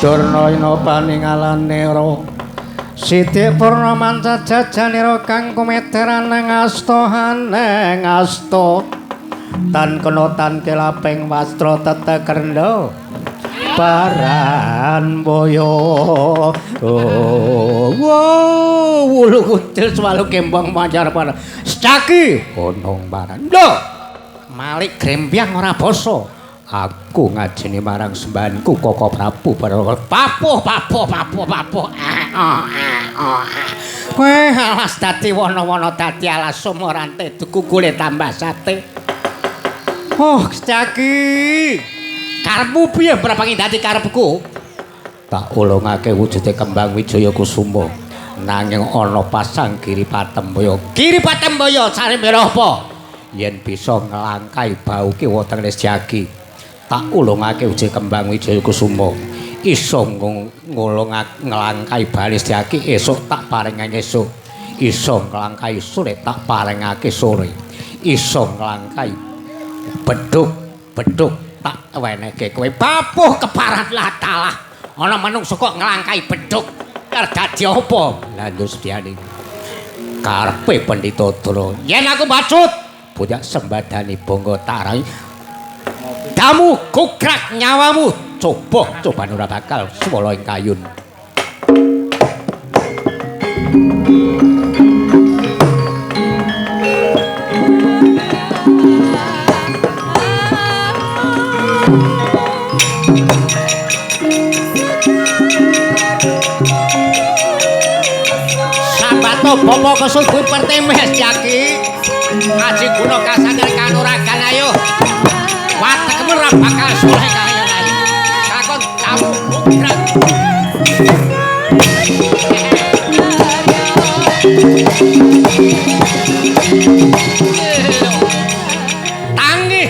Durna paningalane ro Sidik Purna jajanira kang kumeteran ing astahane ngasto tan kena tan kelaping wastra tetekerna baran boyo wulu kutil swalu kembang manjar para staki onong baran lho malik grembyang ora basa aku ngajeni marang sembahanku Koko Prabu papuh kowe alas dadi wana-wana dadi alas sumorante dukule tambah sate oh Gusti karepmu piye berapa dadi karepku tak ulungake wujude kembang Wijaya Kusuma nanging ana pasang Giri Patembaya sare merah apa yen bisa nglangkai bau kiwa tenis jagi tak ulungake uje kembang Wijaya Kusuma iso nglangkai balis jagi esuk tak paringake esuk iso nglangkai sore tak paringake sore iso nglangkai beduk tak wenehke kowe papuh keparat lah talah ana manungsa kok nglangkai beduk kar dadi apa lha Gustiane karepe Pandhita Dara yen aku bacut budak sembadani bangga tarai damu kukrak nyawamu coba ora bakal swala ing kayun Sabato Bapa kesuguh pertemes jaki aji guna kasadar kanuragan ayo watekmu ora bakal soleh kaya ayo kakon kamu kukrak tanggih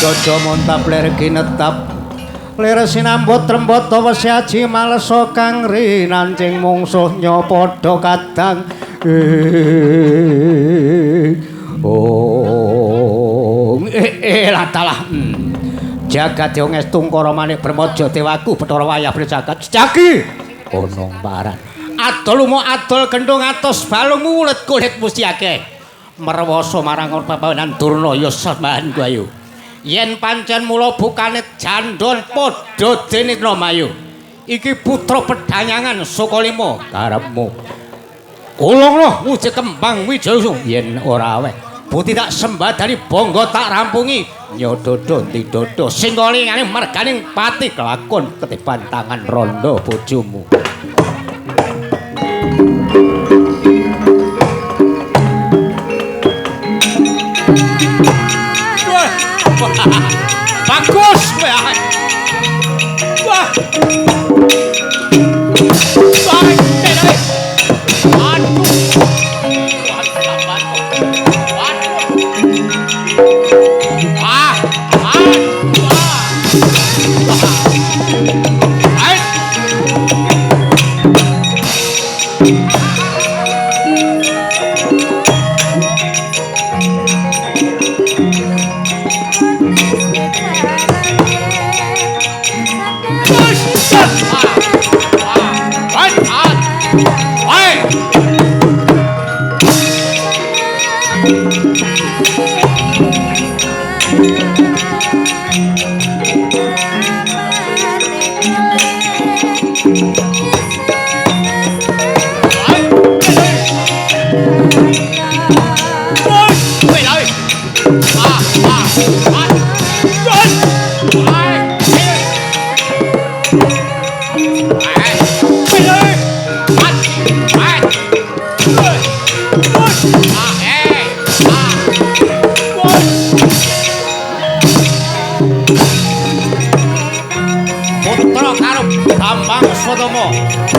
Jojo montap ler ginetap lir sinambut trembata wesi aji malesa kang rinancing mungsuhnya padha kadang latalah jagat yo ngestu para manik bermaja dewaku Bathara wayah berjagat jagi ana paran adol umo adol gendhong atos balung mulet kulit musti akeh merwasa marang papanan Durna ya sambahan ku ayo yen pancen mula bukane jandon padha dene Ramayu iki putra pedhanyangan saka lima karepmu kulungna wujud kembang wijaya yen ora aweh buti tak sembadani bangga tak rampungi nyododo didodo sing kalingane merganing pati kelakon ketiban tangan rondo bojomu bagus wah baik tenai aduh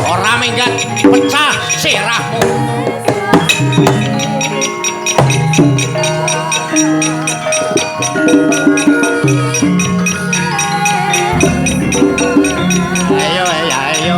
ora minggat pecah sirahmu ayo ayo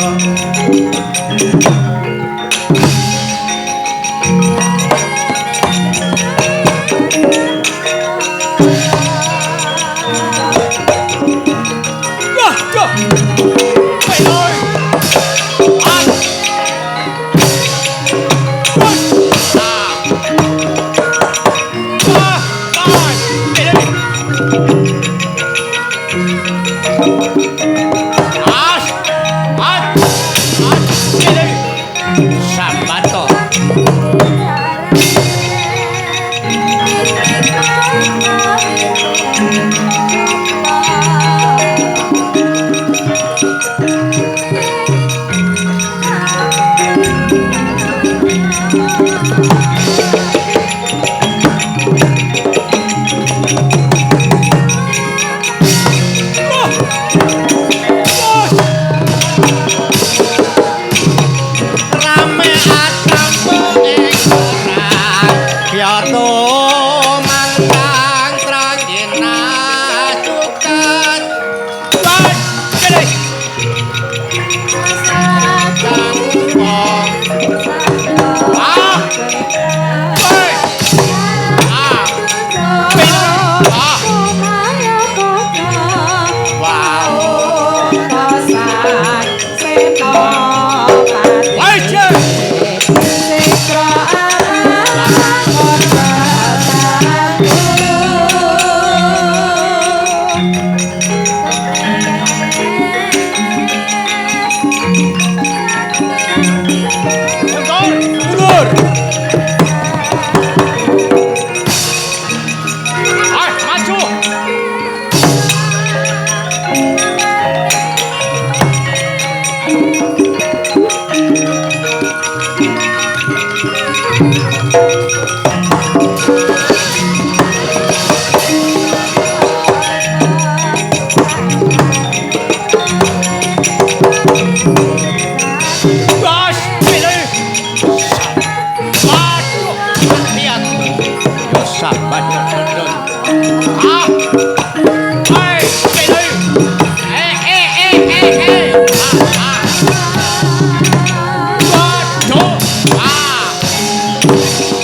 Waduh.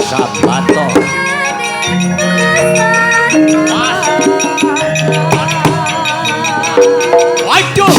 Sabato. Waduh.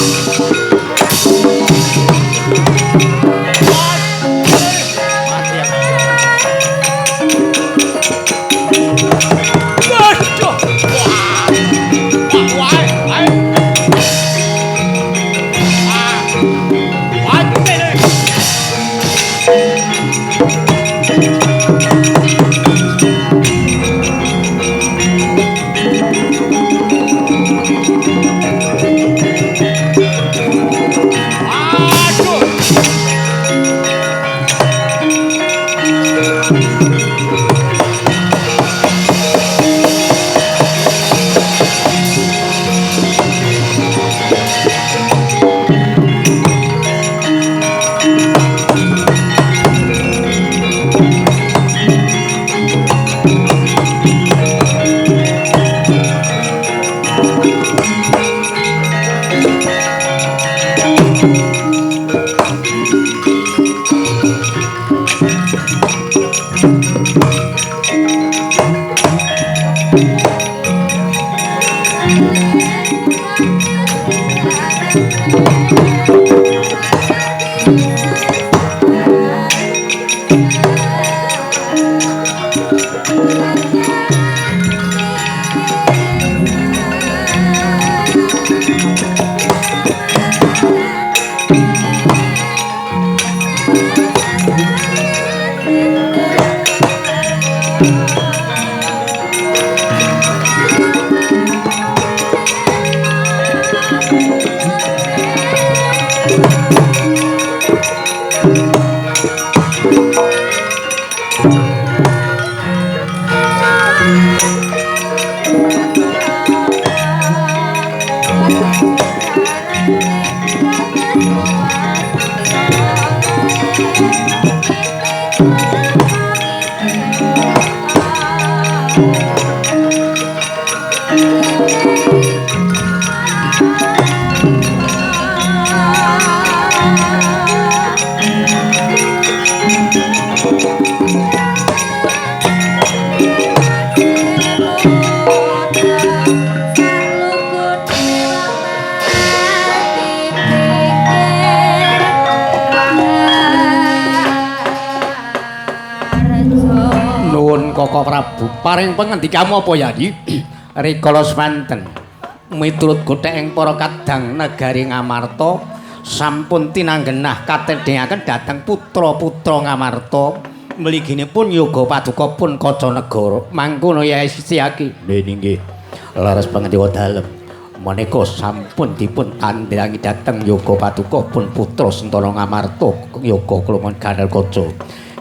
Koko Prabu paring pangandikamu apa yadi rikala semanten miturut gotheking para kadang negari Ngamarta sampun tinanggenah katedhengaken dhateng putra-putra Ngamarta mliginipun yoga paduka pun kaca negara mangkono ya Setyaki nggih leres pangandika dalem menika sampun dipun tandhangi dhateng yoga paduka pun putra Sentara Ngamarta yoga Kluman Gandhar Kaca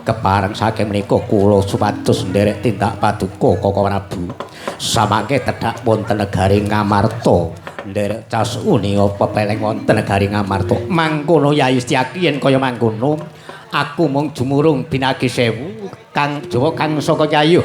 kepareng saking menika kula supados nderek tindak paduka Koko Prabu samangke tedhak wonten negari Ngamarta nderek cas uninga pepeleng wonten negari Ngamarta mangkono Yayi Setyaki yen kaya mangkono aku mung jumurung binagi sewu Kang Jawa Kang saka Yayuh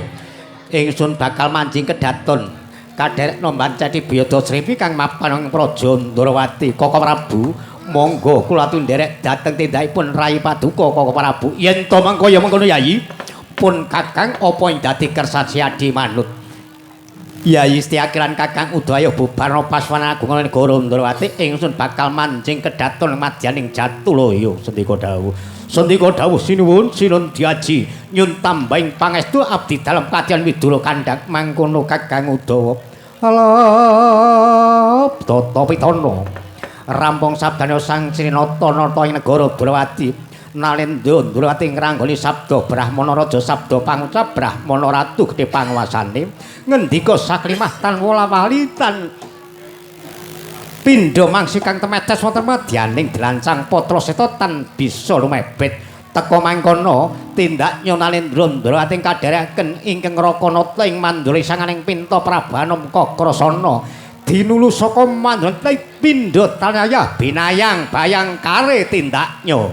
ingsun bakal manjing kedaton kaderek nomban Candi Biyada Sripi kang mapan ing Praja Ndrawati Koko Prabu monggo kula aturi nderek dhateng tindakipun Rai Paduka Koko Prabu yen to mangko ya mengkono Yayi pun Kakang apa ing dadi kersane adi manut Yayi Setyaki lan Kakang Udaya bubarna paswana agung negara Ndrawati ingsun bakal manjing kedaton madyaning Jatulaya sendika dawuh sinuwun sinun diaji nyun tambahing pangestu abdi dalem kadyan Widura Kandhang mangkono Kakang Udawa alap tata pitana rampung sabdane Sang Srinata nata ing negara Ndrawati Nalendra Ndrawati ngranggoni sabda Brahmana Raja sabda pangucap Brahmana Ratu gedhe panguwasane ngendika saklimah tan wolawali tan pindha mangsi kang temetes wonten madyaning dlancang patra seta tan bisa lumebet teka mangkono tindak Nalendra Ndrawati kadherekaken ingkang rakanata ing mandura sanganing pinta Prabanom Kakrasana dinulu saka mandra pindha tanaya binayang bayang kare tindaknya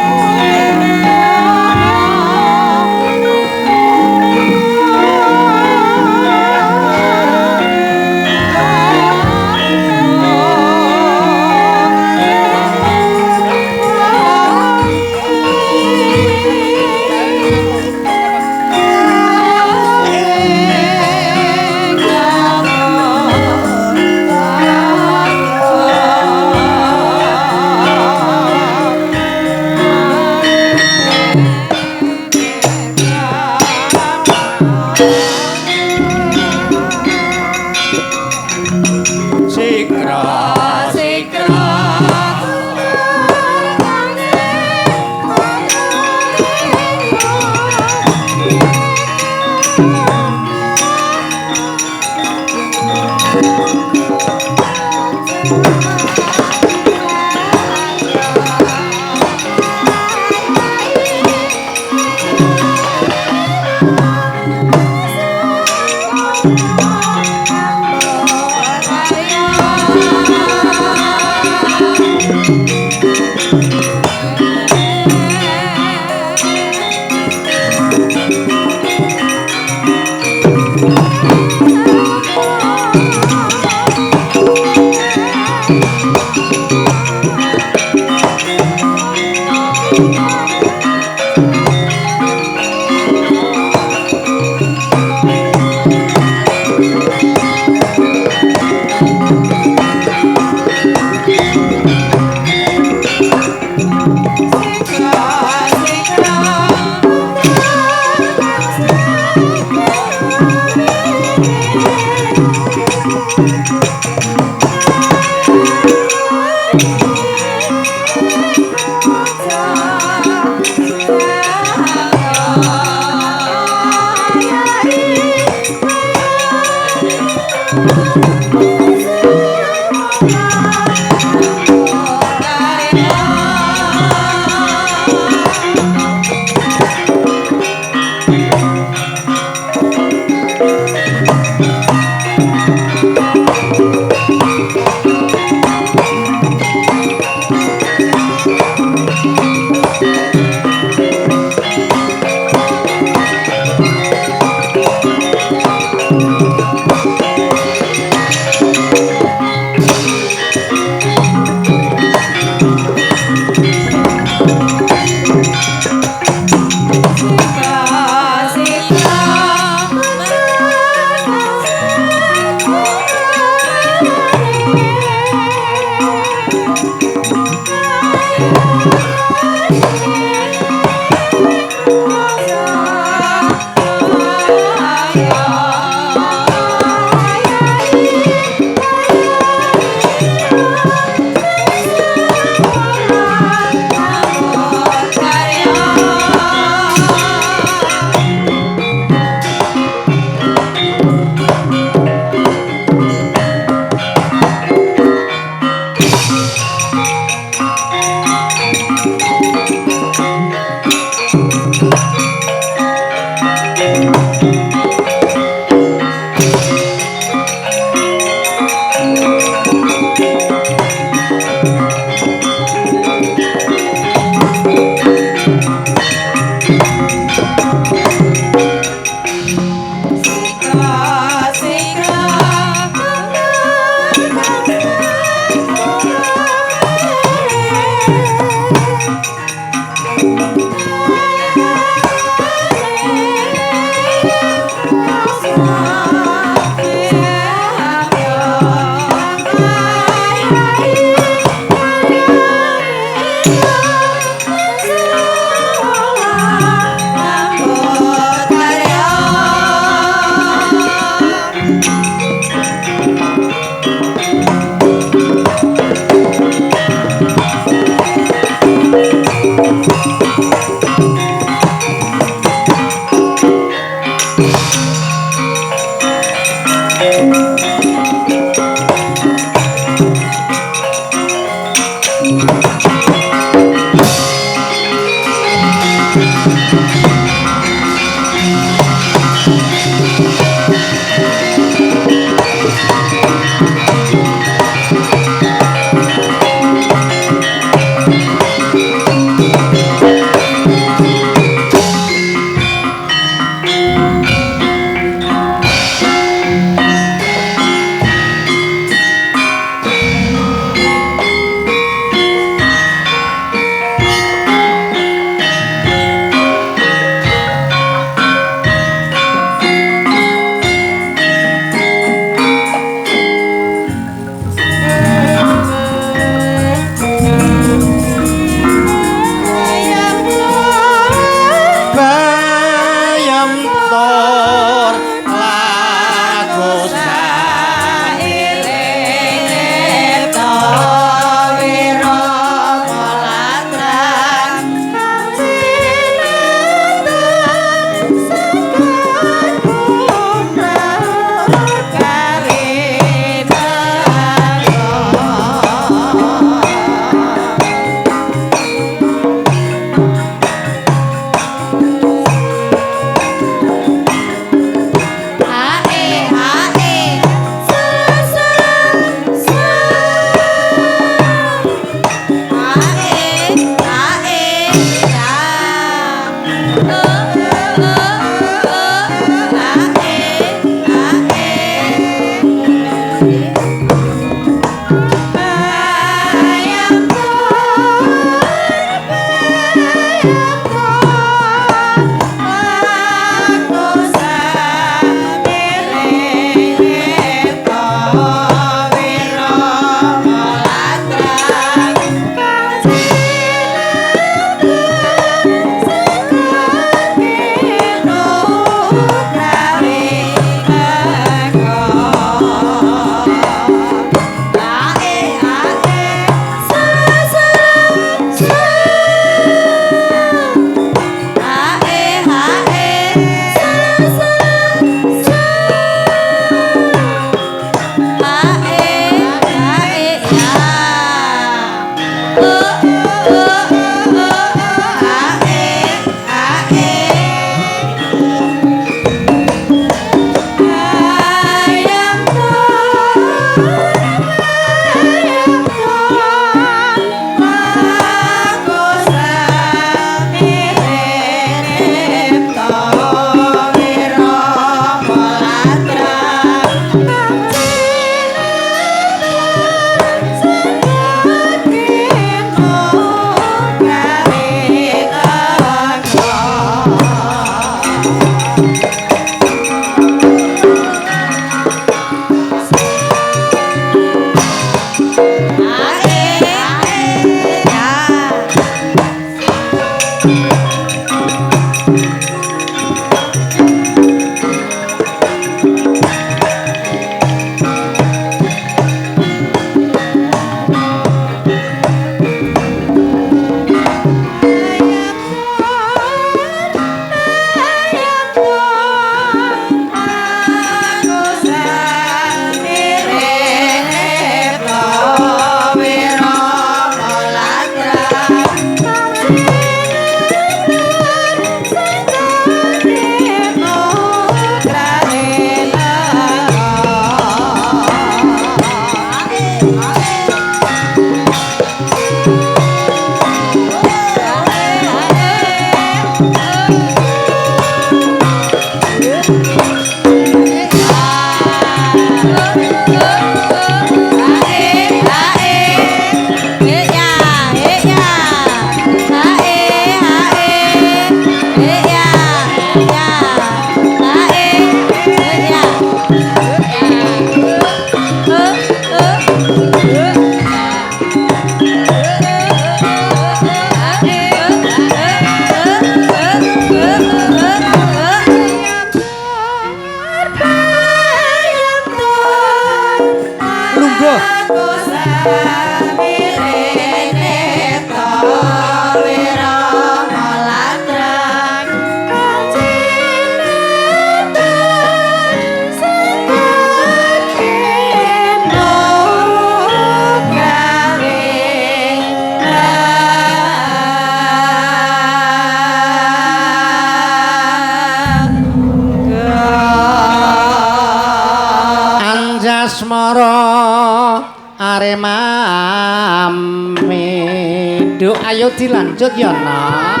Ayo dilanjut ya nak.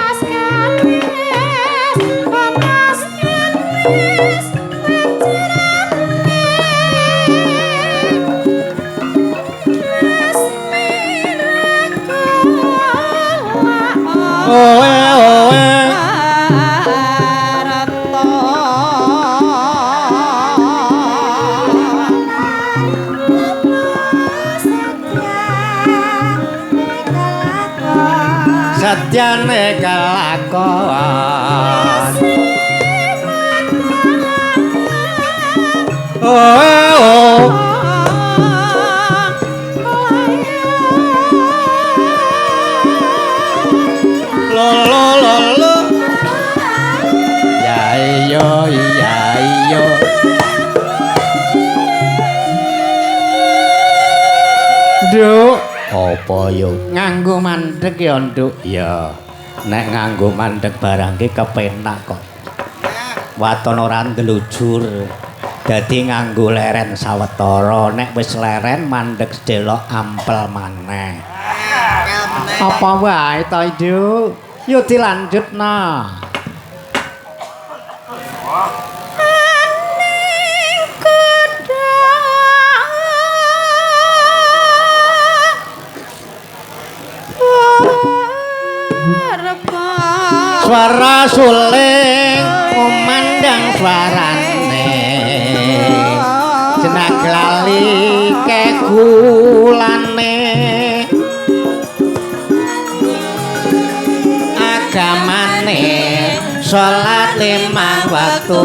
Satyane kelakon lo ya iyo Nduk apa yo nganggo mandeg ya Nduk ya nek nganggo mandeg barang ki kepenak kok waton ora ndelujur dadi nganggo leren sawetara nek wis leren mandeg sedelok ampel maneh apa wae to Nduk yo dilanjutna suara suling memandang suarane jenak lali kekulane agamane salat 5 waktu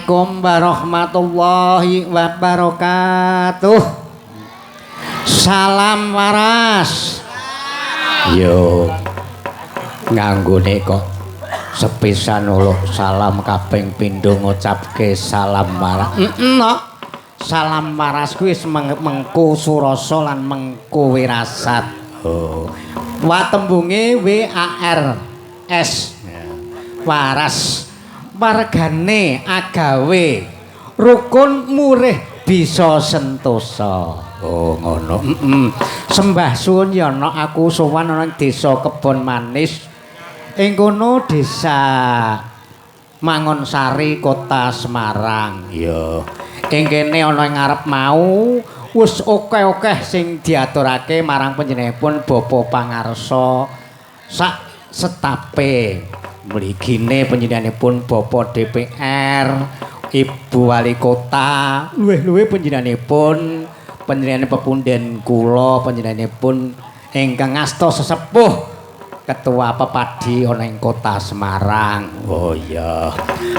Assalamualaikum warahmatullahi wabarakatuh. Salam waras. Yo nganggone kok sepisan uluk salam kaping pindho ngucapke salam waras. Salam waras kuwi mengku surasa lan mengku wirasat. Oh. Wa tembunge WARS. Waras. Wargane agawe rukun murih bisa sentosa. Oh ngono. Sembah suwun ya ana aku sowan ana desa Kebon Manis. Ing kono desa Mangonsari Kota Semarang. Ya. Ing kene ana ing ngarep mau wis akeh-akeh sing diaturake marang panjenenganipun Bapak Pangarsa sak setape. Mligine panjenenganipun Bapak DPR, Ibu Wali Kota, luwih-luwih panjenenganipun pepunden kula panjenenganipun ingkang ngasta sesepuh Ketua Pepadi ana ing Kota Semarang. Oh iya.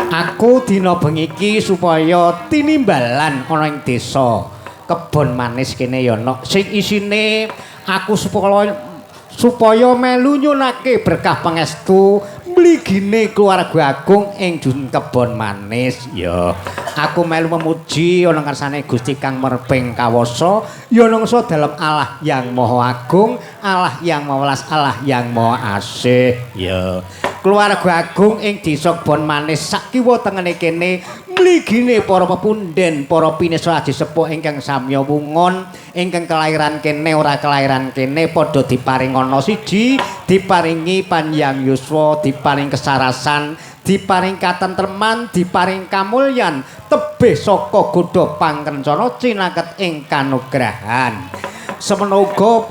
Aku dina bengi iki supaya tinimbalan ana ing desa Kebon Manis kene ya ana sing isine aku supaya melu nyunake berkah pangestu mligine keluarga agung ing Dusun Kebon Manis. Ya, aku melu memuji ana ngarsane Gusti Kang Merping Kawasa, ya nangsa dalem Allah yang Maha Agung, Allah yang Mawelas, Allah yang Maha Asih. Ya, keluarga agung ing Desa Kebon Manis sak kiwa tengene kene mligine para pepunden, para pinesa aji sepuh ingkang samya wungon, ingkang kelairan kene ora kelairan kene padha diparing ana siji, diparingi panjang yuswa, diparing kesarasan, diparing katentreman, diparing kamulyan, tebih saka godha pangrencana cinaket ing kanugrahan. Semana uga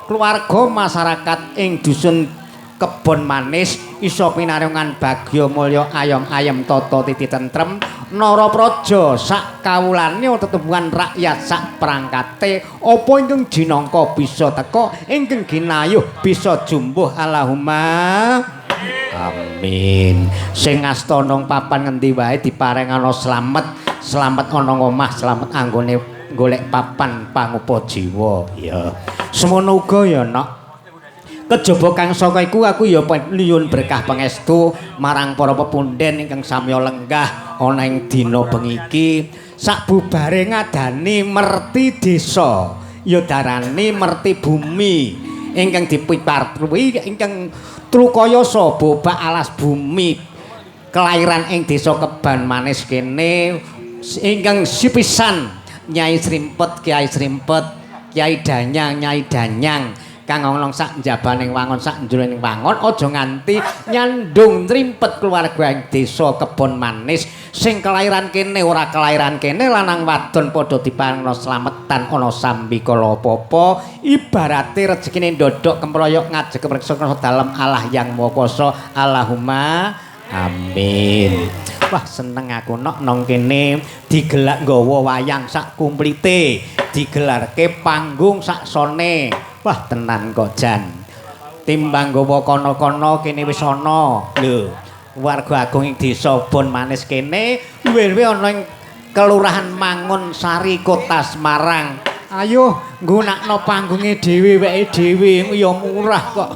keluarga masyarakat ing dusun Kebon Manis iso pinaringan bagya mulya ayom-ayem tata titi tentrem narapraja sak kawulane tetempuhan rakyat sak perangkate apa ingkang jinangka bisa teka ingkang ginayuh bisa jumbuh Allahumma amin. Sing asta nang papan ngendi wae diparengana slamet ana omah, slamet anggone golek papan pangupa jiwa ya. Semono uga ya nak kejaba kang saka iku aku ya nyuwun berkah pangestu marang para pepunden ingkang samya lenggah ana ing dina bengi iki sakbubare ngadani merti desa ya darani merti bumi ingkang dipipartuwi ingkang trukayasa bobak alas bumi kelairan ing desa Kebon Manis kene ingkang sipisan Nyai Srimpet, Kiai Srimpet, Kiai Danyang, Nyai Danyang kang ana sak njabaning wangun sak njroning wangun aja nganti nyandung nrimpet keluarga ing desa Kebon Manis sing kelairan kene ora kelairan kene lanang wadon padha diparengna slametan ana sambikala apa-apa ibarate rezekine ndodhok kemproyok ngajeg preksa dalem Allah yang Maha Kuwasa Allahumma amin. Wah seneng aku nang kene digelak nggawa wayang sak kumplite digelarke panggung sak sone. Wah tenan kok jan. Timbang nggawa kono-kono kene wis ana. Lho, warga agung ing Desa Kebon Manis kene luwih-luwih ana ing Kelurahan Mangun Sari Kota Semarang. Ayo nggunakno panggunge dhewe weke dhewe ya murah kok.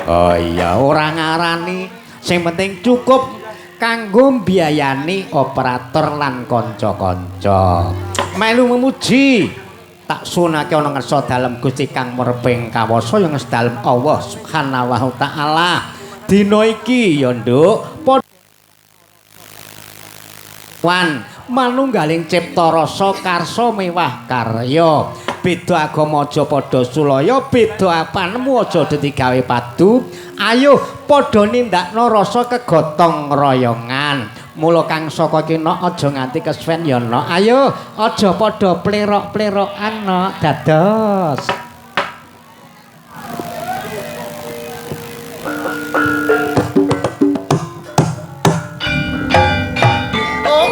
Oh iya, ora ngarani. Sing penting cukup kanggo mbiayani operator lan kanca-kanca. Melu memuji tak sunake ana ngersa dalem Gusti Kang Merping Kawasa yang dalem Allah Subhanahu wa taala. Dina iki ya nduk wan manunggaling cipta rasa karsa mewah karya. Beda agama aja padha sulaya, beda panemu aja digawe padu. Ayo padha nindakno rasa kegotong royongan. Mula kang saka kena aja nganti kesuwen ya no. Ayo aja padha plerok-plerokan no. Dados. Oh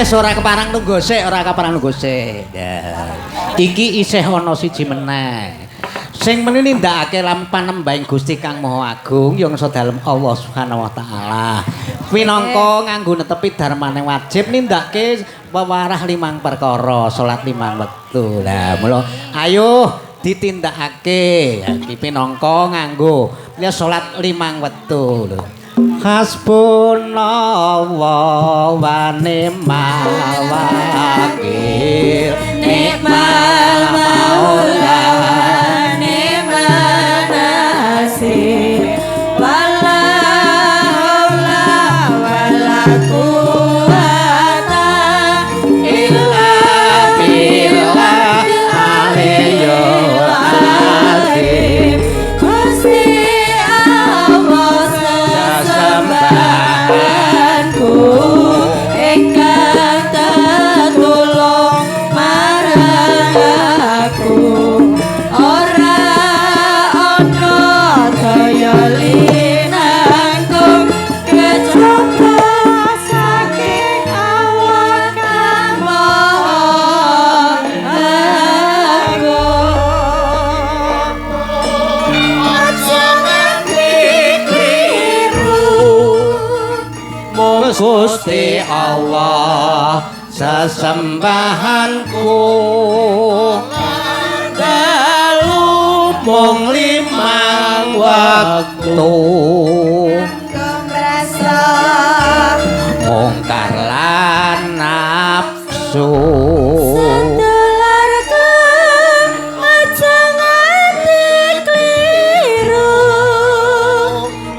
Wis ora keparang nunggu sik, ora keparang nunggu sik. Ya. Iki isih ana siji meneh. Sing meneh nindakake panembaing Gusti Kang Maha Agung yang sadalem Allah Subhanahu wa taala. Pinangka nganggo netepi darmane wajib nindakake wewarah 5 perkara, salat 5 wektu. Lah mula ayo ditindakake. Iki pinangka nganggo ya salat 5 wektu lho. Hasbunallah wa ni'mal wakil ni'mal maula ni'man nasir wala haula wala quwata illa billah aliyyil azim Gusti Allah sesembahanku ingkang tetulung marang aku ora ana daya linangku kejaba saking Allah kang maha agung aja nganti kliru mung Gusti Allah sesembahanku dalu mung 5 waktu ngrasa mungkar lan nafsu sedolarku aja nganti kliru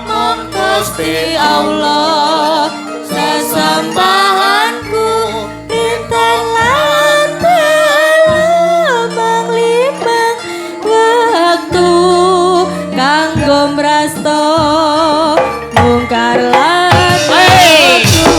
mung Gusti Allah sesembahanku dinten lan dalu mung 5 waktu kanggo mrasta mungkar lan nafsu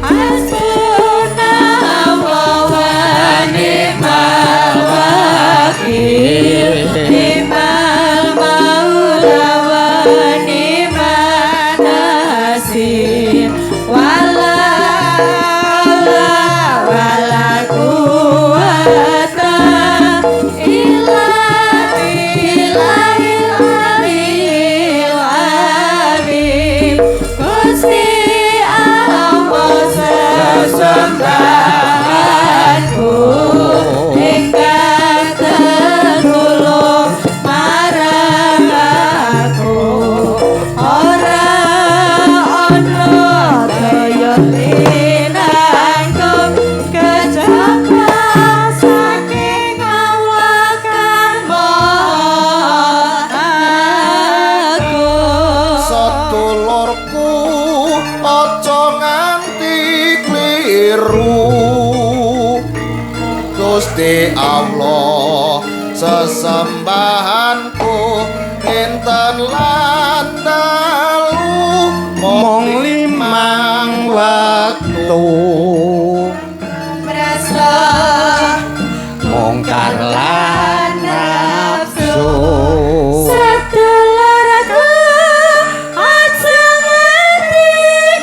Hasbunallah wa ni'mal wakil ni'mal maula wa ni'man nasir wala haula wala quwata illa billahil aliyyil azim Gusti Allah sesembahanku ingkang tetulung marang aku ora ana daya linangku kejaba saking Allah kang maha agung sedulurku aja nganti kliru Gusti Allah sesembahanku enten lan dalu mung 5 waktu merasa mungkar lan nafsu sedulurku aja nganti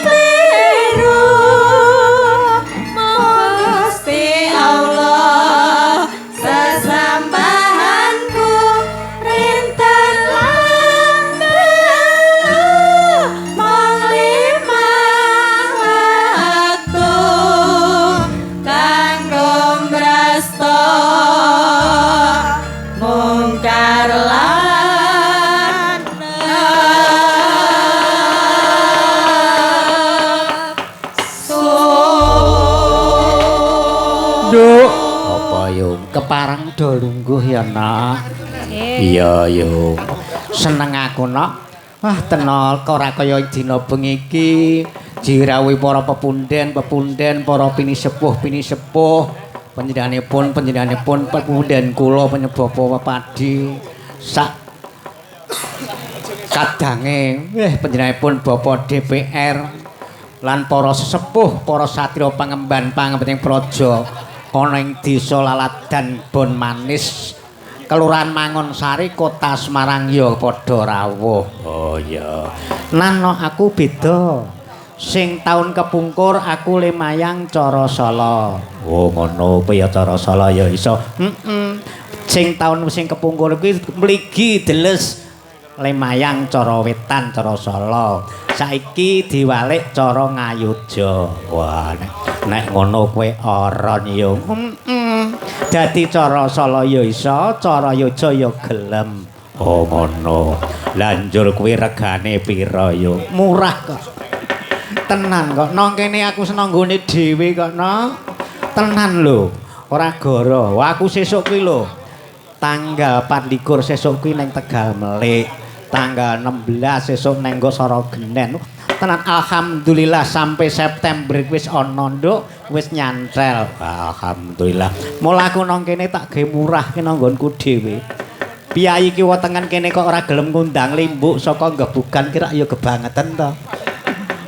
kliru Gusti Allah sesembahanku rinten lan dalu mung 5 waktu kanggo mrasta mungkar lan nafsu. Nduk, apa yo keparang do lungguh ya nak. Iya yo. Seneng aku nak. Wah tenol ora kaya dina bengi iki. Jirawuhi para pepunden, para pinisepuh panjenenganipun pepundhen kula penyebapa padi sak kadange panjenenganipun Bapak DPR lan para sesepuh para satria pangemban pangembening praja ana ing desa Laladan Bon Manis Kelurahan Mangonsari Kota Semarang ya padha rawuh. Oh iya. Nano aku beda. Sing taun kepungkur aku lemayang cara sala. Oh ngono ya cara sala ya iso. Sing taun sing kepungkur kuwi mligi deles lemayang cara wetan cara sala. Saiki diwalik cara ngayuja. Wah nek ngono kowe aran ya. Dadi cara sala ya iso, cara yoja ya gelem. Oh ngono. Lah njur kuwi regane pira ya? Murah kok. Tenan kok nang kene aku seneng nggone dhewe kok no. Tenan lho, ora goro. Wah aku sesuk kuwi lho. Tanggal 24 sesuk kuwi ning Tegal Melik. Tanggal 16 sesuk ning Soro Genen. Tenan alhamdulillah sampai September wis ana nduk, wis nyantel. Alhamdulillah. Mula aku nang kene tak gawe murah ki nang nggonku dhewe. Piyayi ki wetengan kene kok ora gelem ngundang limbuk saka gebukan kira ya kebangetan to.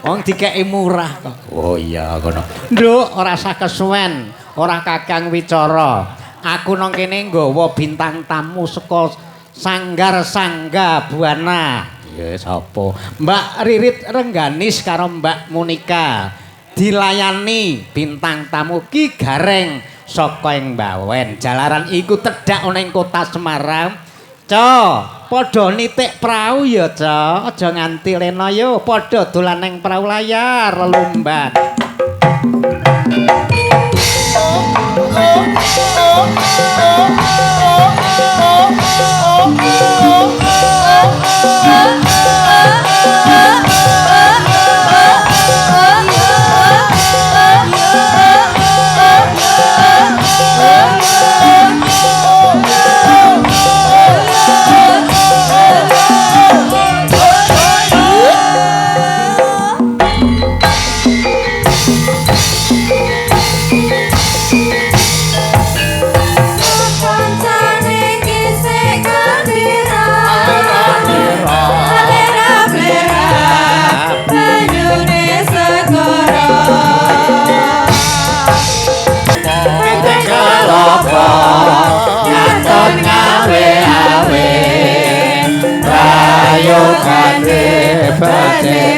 Wong dikeki murah kok. Oh iya ngono. Nduk, ora usah kesuwen, ora kakang wicara. Aku nang kene nggawa bintang tamu saka Sanggar Sangga Buana. Ya sapa? Mbak Ririt Rengganis karo Mbak Monika. Dilayani bintang tamu Ki Gareng saka ing Bawen. Jalaran iku tedhak ana ing Kota Semarang. Padha nitik prau ya, Ca. Aja nganti lena yo. Padha dolan ning prau layar lelumban.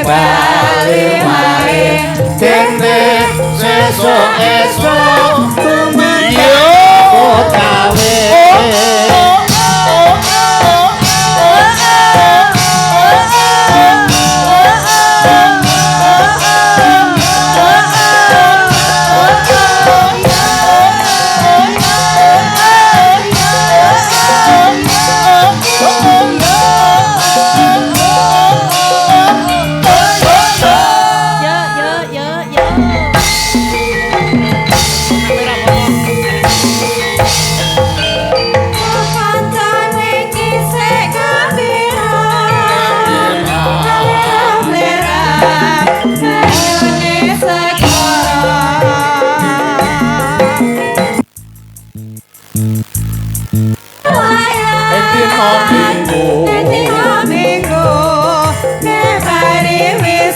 Bali mari dene sesuk esuk